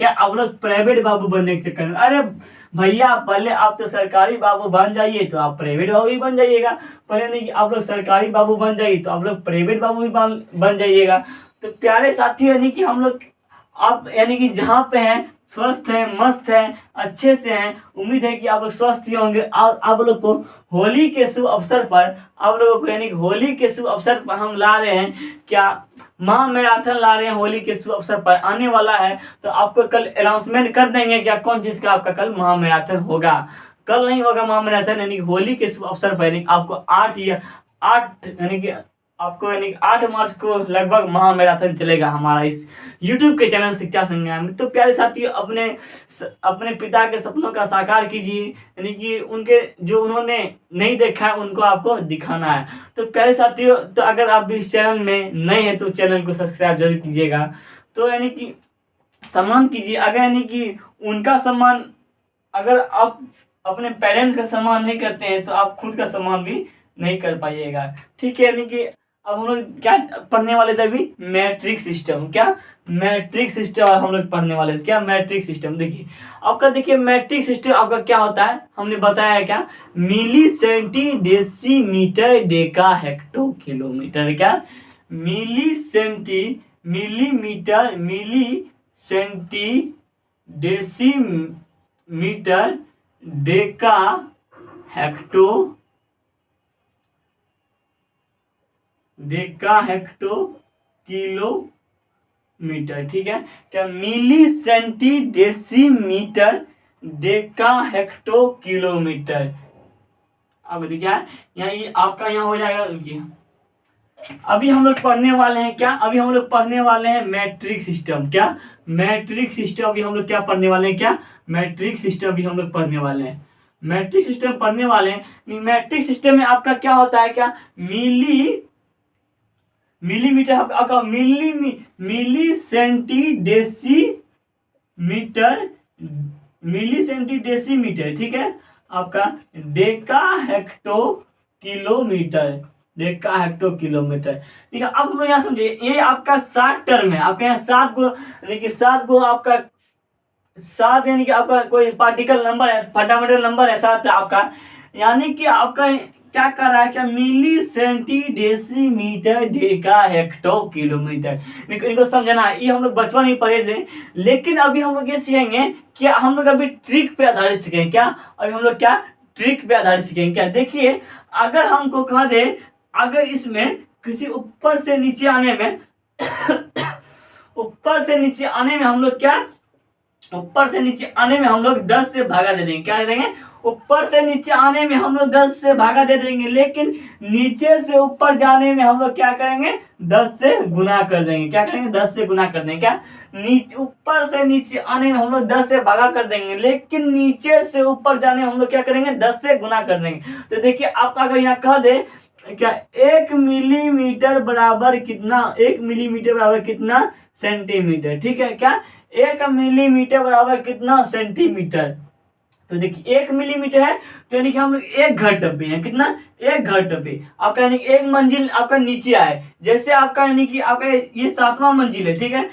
अरे भैया पहले आप तो सरकारी बाबू बन जाइए तो आप प्राइवेट बाबू भी बन जाइएगा। पहले नहीं कि आप लोग सरकारी बाबू बन जाइए तो आप लोग प्राइवेट बाबू भी बन जाइएगा। तो प्यारे साथी यानी कि हम लोग आप यानी कि जहाँ पे हैं स्वस्थ हैं मस्त हैं अच्छे से हैं। उम्मीद है कि आप लोग स्वस्थ ही होंगे। और आप लोग को होली के शुभ अवसर पर आप लोगों को यानी कि होली के शुभ अवसर पर हम ला रहे हैं क्या महामैराथन ला रहे हैं। होली के शुभ अवसर पर आने वाला है तो आपको कल अनाउंसमेंट कर देंगे क्या कौन चीज़ का आपका कल महामैराथन होगा। कल नहीं होगा महामैराथन यानी कि होली के शुभ अवसर पर यानी आपको 8 मार्च को लगभग महामैराथन चलेगा हमारा इस YouTube के चैनल शिक्षा संज्ञान में। तो प्यारे साथियों अपने पिता के सपनों का साकार कीजिए यानी कि उनके जो उन्होंने नहीं देखा है उनको आपको दिखाना है। तो प्यारे साथियों तो अगर आप भी इस चैनल में नए हैं तो चैनल को सब्सक्राइब जरूर कीजिएगा। तो यानी कि सम्मान कीजिए अगर यानी कि उनका सम्मान अगर आप अपने पेरेंट्स का सम्मान नहीं करते हैं तो आप खुद का सम्मान भी नहीं कर पाइएगा। ठीक है यानी कि अब हम लोग क्या पढ़ने वाले थे अभी मैट्रिक सिस्टम हम लोग पढ़ने वाले थे क्या मैट्रिक सिस्टम। देखिए आपका मैट्रिक सिस्टम आपका क्या होता है हमने बताया क्या milli centi decimetre deca hecto kilometre क्या milli centi decimetre deca hecto kilometre. ठीक है क्या milli centi decimetre deca hecto kilometre. अब देखिए यहाँ ये आपका यहाँ हो जाएगा। रुकिए, अभी हम लोग पढ़ने वाले हैं क्या, अभी हम लोग पढ़ने वाले हैं मैट्रिक सिस्टम। क्या मैट्रिक सिस्टम अभी हम लोग क्या पढ़ने वाले हैं, क्या मैट्रिक सिस्टम अभी हम लोग पढ़ने वाले हैं, मैट्रिक सिस्टम पढ़ने वाले हैं। मैट्रिक सिस्टम में आपका क्या होता है, क्या मिलीमीटर, आपका मिली सेंटी डेसीमीटर, मिली सेंटी डेसीमीटर, ठीक है। आपका Deka hecto kilometre, Deka hecto kilometre, ठीक है। अब हम यहाँ समझिए, ये आपका 7 टर्म है, आपके यहाँ 7 को, यानी कि 7 को आपका 7, यानी कि आपका कोई पार्टिकल नंबर है, फंडामेंटल नंबर है 7 आपका, यानी कि आपका क्या कर रहा है, क्या milli centi decimetre deca hecto kilometre. इनको समझना है, ये हम लोग बचपन में पढ़े थे, लेकिन अभी हम लोग ये सीखेंगे कि हम लोग अभी ट्रिक पे आधारित सीखेंगे। क्या अभी हम लोग क्या ट्रिक पे आधारित सीखेंगे। क्या देखिए, अगर हमको कह दे, अगर इसमें किसी ऊपर से नीचे आने में ऊपर से नीचे आने में हम लोग क्या, ऊपर से नीचे आने में हम लोग 10 से भागा दे देंगे। क्या दे देंगे, ऊपर से नीचे आने में हम लोग 10 से भागा दे देंगे, लेकिन नीचे से ऊपर जाने में हम लोग क्या करेंगे, 10 से गुना कर देंगे। क्या करेंगे, 10 से गुना कर देंगे। क्या नीचे, ऊपर से नीचे आने में हम लोग 10 से भागा कर देंगे, लेकिन नीचे से ऊपर जाने में हम लोग क्या करेंगे, 10 से गुना कर देंगे। तो देखिए, आपका अगर यहाँ कह दे क्या 1 मिलीमीटर बराबर कितना, 1 मिलीमीटर बराबर कितना सेंटीमीटर, ठीक है। क्या 1 मिलीमीटर बराबर कितना सेंटीमीटर, तो देखिए 1 मिलीमीटर है, तो यानी कि हम लोग 1 घर टपे हैं, कितना 1 घर टपे। आपका यानी 1 मंजिल आपका नीचे आए, जैसे आपका यानी कि आपका ये 7वां मंजिल है, ठीक है।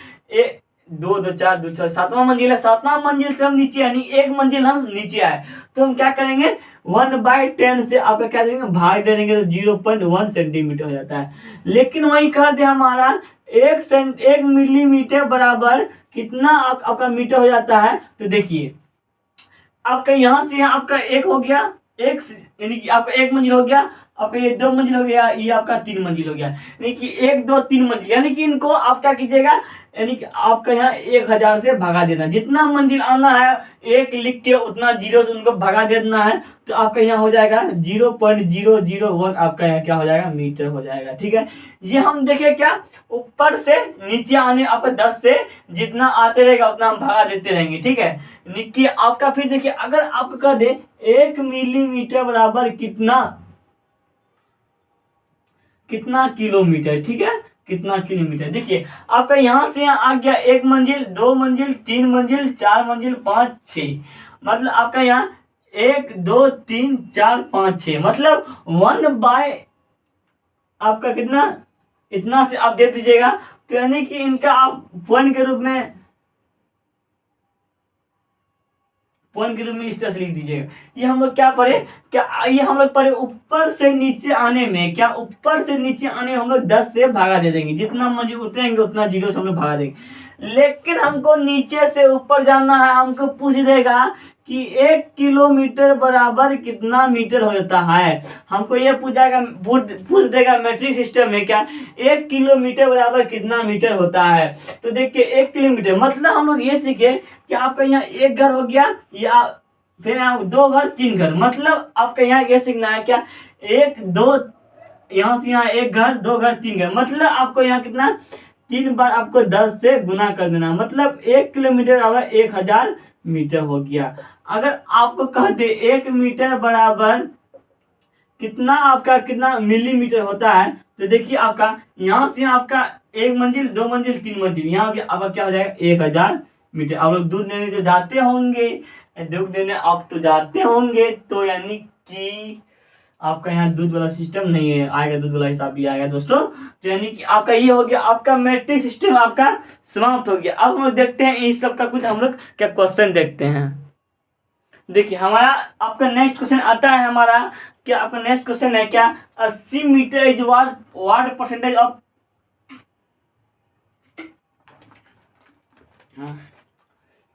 2 2 4 2 4 7वां मंजिल है, 7वां मंजिल से हम नीचे, यानी 1 मंजिल हम नीचे आए, तो हम क्या करेंगे, 1/10 से आपका क्या देंगे, भाग दे देंगे, तो 0.1 सेंटीमीटर हो जाता है। लेकिन वही कह दे हमारा 1 मिलीमीटर बराबर कितना आपका मीटर हो जाता है, तो देखिए आपका यहाँ से यहाँ आपका 1 हो गया, एक यानी कि आपका 1 मंजिल हो गया, आपका ये 2 मंजिल हो गया, ये आपका 3 मंजिल हो गया, यानी कि 1 2 3 मंजिल, यानी कि इनको आप क्या कीजिएगा, यानी कि आपका यहाँ 1000 से भगा देना, जितना मंजिल आना है 1 लिख के उतना 0 से उनको भगा देना है, तो आपका यहाँ हो जाएगा 0.001 आपका यहाँ क्या हो जाएगा, मीटर हो जाएगा, ठीक है। ये हम देखें क्या, ऊपर से नीचे आने आपका 10 से जितना आते रहेगा उतना हम भगा देते रहेंगे, ठीक है। निकी आपका फिर देखिए, अगर आपको कह दे 1 मिलीमीटर बराबर कितना किलोमीटर, ठीक है, कितना किलोमीटर। देखिए आपका यहाँ से यहाँ आ गया 1 मंजिल, 2 मंजिल, 3 मंजिल, 4 मंजिल, 5 6, मतलब आपका यहाँ 1 2 3 4 5 6, मतलब 1 आपका कितना, इतना से आप दे दीजिएगा, तो यानी कि इनका आप पॉइंट के रूप में इस तरह से लिख दीजिएगा। ये हम लोग क्या पढ़े, क्या ये हम लोग पढ़े ऊपर से नीचे आने में, क्या ऊपर से नीचे आने में हम लोग 10 से भागा दे देंगे, जितना मंजिल उतरेंगे उतना 0 से हम लोग भागा देंगे। लेकिन हमको नीचे से ऊपर जाना है, हमको पूछ देगा कि 1 किलोमीटर बराबर कितना मीटर हो जाता है, हमको ये पूछ देगा मैट्रिक सिस्टम में, क्या 1 किलोमीटर बराबर कितना मीटर होता है। तो देखिए 1 किलोमीटर मतलब हम लोग ये सीखे कि आपका यहाँ 1 घर हो गया, या फिर यहाँ 2 घर 3 घर, मतलब आपका यहाँ ये सीखना है क्या 1 2, यहाँ से यहाँ 1 घर 2 घर 3 घर, मतलब आपको यहाँ कितना 3 बार आपको 10 से गुना कर देना, मतलब 1 किलोमीटर बराबर 1000 मीटर हो गया। अगर आपको कह दे 1 मीटर बराबर कितना आपका कितना मिलीमीटर होता है, तो देखिए आपका यहाँ से आपका 1 मंजिल 2 मंजिल 3 मंजिल, यहाँ भी आपका क्या हो जाएगा 1000 मीटर। आप लोग दूध देने जो जाते होंगे, दूध देने आप तो जाते होंगे, तो यानी कि आपका यहाँ दूध वाला सिस्टम नहीं है, आएगा दूध वाला हिसाब भी आएगा दोस्तों। तो यानी कि आपका ये हो गया, आपका मैट्रिक सिस्टम आपका समाप्त हो गया। अब हम लोग देखते हैं इस सब का कुछ हम लोग क्या क्वेश्चन देखते हैं। देखिए हमारा आपका नेक्स्ट क्वेश्चन आता है, हमारा क्या आपका नेक्स्ट क्वेश्चन है क्या 80 metre is what percentage of,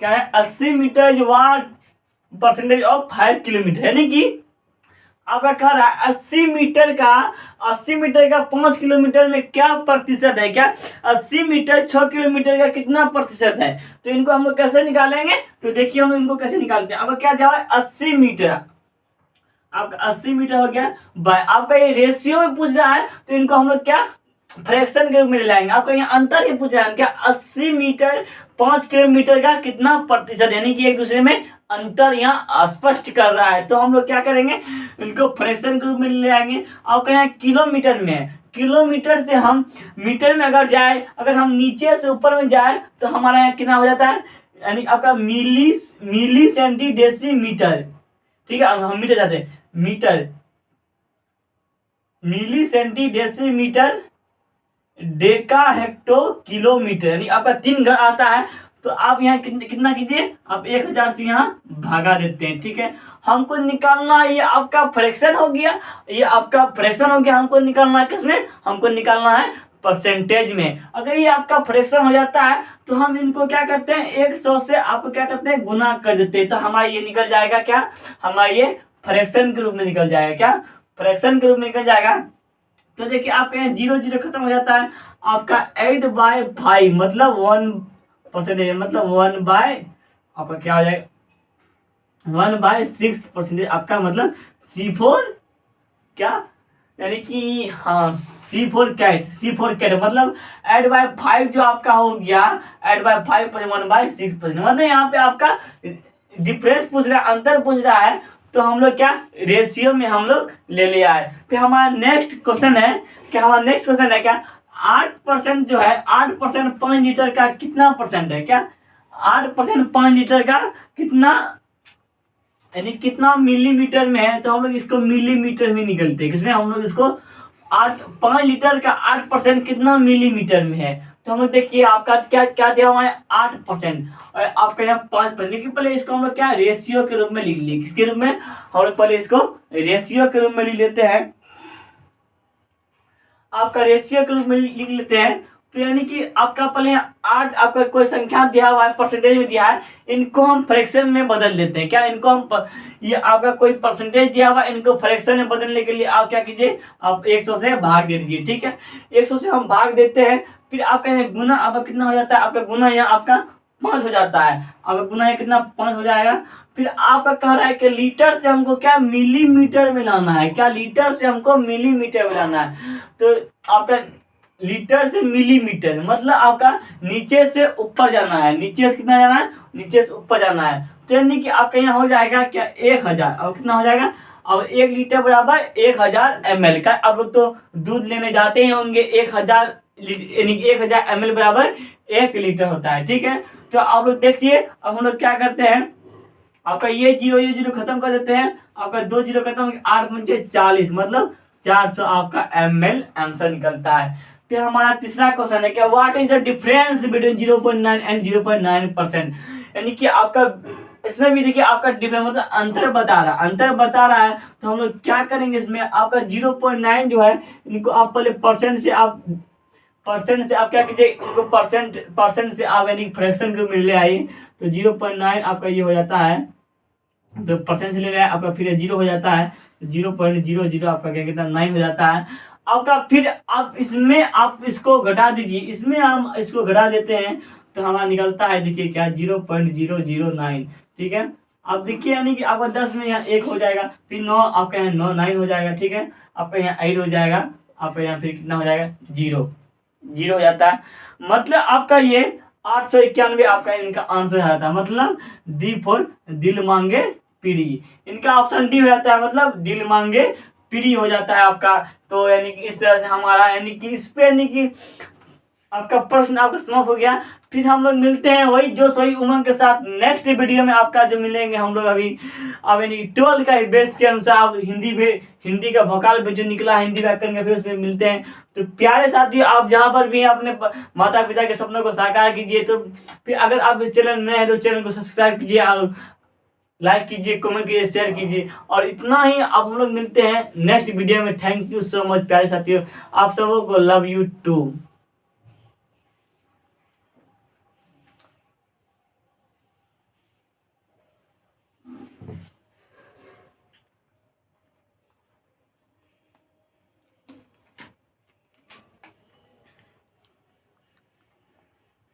क्या है 80 metre is what percentage of 5 kilometre, यानी कि आपका कह रहा है 80 मीटर का 5 किलोमीटर में क्या प्रतिशत है, क्या 80 मीटर 6 किलोमीटर का कितना प्रतिशत है। तो इनको हम लोग कैसे निकालेंगे, तो देखिए हम लोग इनको कैसे निकालते हैं। आपका क्या दिया हुआ है 80 मीटर, आपका 80 मीटर हो गया बाय, आपका ये रेशियो में पूछ रहा है तो इनको हम लोग क्या फ्रैक्शन के रूप में ले लाएंगे। आपको यहाँ अंतर ही पूछ रहा है क्या 80 मीटर 5 किलोमीटर का कितना प्रतिशत, यानी कि एक दूसरे में अंतर यहाँ स्पष्ट कर रहा है। तो हम लोग क्या करेंगे, इनको फ्रैक्शन के रूप में ले आएंगे। आपका यहाँ किलोमीटर में है, किलोमीटर से हम मीटर में अगर जाए, अगर हम नीचे से ऊपर में जाए तो हमारा यहाँ कितना हो जाता है, यानी आपका मिली सेंटी डेसीमीटर, ठीक है। हम मीटर जाते हैं, metre milli centi decimetre deca hecto kilometre, यानी आपका 3 घर आता है। तो आप यहाँ कितना कीजिए, आप 1000 से यहाँ भागा देते हैं, ठीक है। हमको निकालना, ये आपका फ्रैक्शन हो गया, ये आपका फ्रैक्शन हो गया। हमको निकालना है किसमें, हमको निकालना है परसेंटेज में। अगर ये आपका फ्रैक्शन हो जाता है तो हम इनको क्या करते हैं 100 से आपको क्या करते हैं गुना कर देते हैं। तो हमारा ये निकल जाएगा क्या, हमारा ये फ्रैक्शन के रूप में निकल जाएगा, क्या फ्रैक्शन के रूप में निकल जाएगा। तो देखिए आपके यहाँ 0 0 खत्म हो जाता है। आपका 8/5 मतलब 1%, मतलब 1/, आपका क्या हो जाएगा 1/6%, आपका मतलब C4 क्या, यानी कि हाँ C4 कैट मतलब 8/5 जो आपका हो गया 8/5 1/6%, मतलब यहाँ पे आपका डिफरेंस पूछ रहा है, अंतर पूछ रहा है। तो हम लोग क्या रेशियो में हम लोग ले लिया है। फिर हमारा नेक्स्ट क्वेश्चन है क्या, हमारा नेक्स्ट क्वेश्चन है क्या 8% जो है 8% 5 लीटर का कितना परसेंट है, क्या 8% 5 लीटर का कितना, यानी कितना मिलीमीटर में है। तो हम लोग इसको मिलीमीटर में निकलते हैं, किसमें हम लोग इसको 5 लीटर का 8% कितना मिलीमीटर में है। तो हम लोग देखिए आपका क्या क्या दिया हुआ है 8%, और आपका यहाँ 5%। लेकिन पहले इसको हम लोग क्या रेशियो के रूप में लिख लिए, किसके रूप में, हम लोग पहले इसको रेशियो के रूप में लिख लेते हैं। आपका रेशियो के रूप में लिख लेते हैं। तो यानी कि आपका पहले 8 आपका कोई संख्या दिया हुआ है, परसेंटेज में दिया है, इनको हम फ्रैक्शन में बदल देते हैं, क्या इनको हम ये आपका कोई परसेंटेज दिया हुआ है, इनको फ्रैक्शन में बदलने के लिए आप क्या कीजिए, आप 100 से भाग दे दीजिए, ठीक है। 100 से हम भाग देते हैं, फिर आपका यहाँ गुना आपका कितना हो जाता है, आपका गुना यहाँ आपका 5 हो जाता है, आपका गुना यहाँ कितना 5 हो जाएगा। फिर आपका कह रहा है कि लीटर से हमको क्या मिलीमीटर में लाना है, क्या लीटर से हमको मिलीमीटर में लाना है। तो आपका लीटर से मिलीमीटर मतलब आपका नीचे से ऊपर जाना है, नीचे से कितना जाना है, नीचे से ऊपर जाना है। तो यानी कि आपका यहाँ हो जाएगा क्या 1000, और कितना हो जाएगा, अब 1 लीटर बराबर 1000 ml का। अब लोग तो दूध लेने जाते ही होंगे, 1000 यानी 1000 ml बराबर 1 लीटर होता है, ठीक है। तो आप लोग देखिए, अब हम लोग क्या करते हैं, आपका ये 0 खत्म कर देते हैं, आपका 2 0 खत्म, 8 पंचे 40 मतलब 400 आपका ml आंसर निकलता है। फिर हमारा तीसरा क्वेश्चन है क्या what is the difference between 0.9 and 0.9%, यानी कि आपका इसमें भी देखिए आपका डिफरेंस मतलब अंतर बता रहा है। तो हम लोग क्या करेंगे, इसमें आपका 0.9 जो है इनको आप पहले परसेंट से आप क्या कीजिए, इनको परसेंट से आप यानी फ्रैक्शन के मिल ले आइए। तो 0.9 आपका ये हो जाता है, तो परसेंट से ले रहा है आपका, फिर 0 हो जाता है, 0.00 आपका क्या कितना 9 हो जाता है आपका। फिर आप इसमें आप इसको घटा दीजिए, इसमें हम इसको घटा देते हैं तो हमारा निकलता है देखिए क्या 0.009, ठीक है। अब देखिए यानी कि आपका 10 में यहाँ 1 हो जाएगा, फिर 9 आपका यहाँ 9 हो जाएगा, ठीक है। आपका यहाँ 8 हो जाएगा, आपका यहाँ फिर कितना हो जाएगा 0 हो जाता है। मतलब आपका ये 891 आपका इनका आंसर आता है, मतलब डी फॉर दिल मांगे पीढ़ी, इनका ऑप्शन डी हो जाता है, मतलब दिल मांगे पीढ़ी हो जाता है आपका। तो यानी कि इस तरह से हमारा यानी कि इस पे यानी कि आपका प्रश्न आपका समाप्त हो गया। फिर हम लोग मिलते हैं वही जो सही उमंग के साथ नेक्स्ट वीडियो में आपका जो मिलेंगे हम लोग अभी अब यानी 12 का बेस्ट के अनुसार हिंदी का भोकाल पे जो निकला हिंदी व्याकरण का, फिर उसमें मिलते हैं। तो प्यारे साथी आप जहाँ पर भी अपने माता पिता के सपनों को साकार कीजिए। तो फिर अगर आप इस चैनल में हैं तो चैनल को सब्सक्राइब कीजिए और लाइक कीजिए, कमेंट कीजिए, शेयर कीजिए। और इतना ही, अब हम लोग मिलते हैं नेक्स्ट वीडियो में। थैंक यू सो मच प्यारे साथियों, आप सबों को लव यू टू।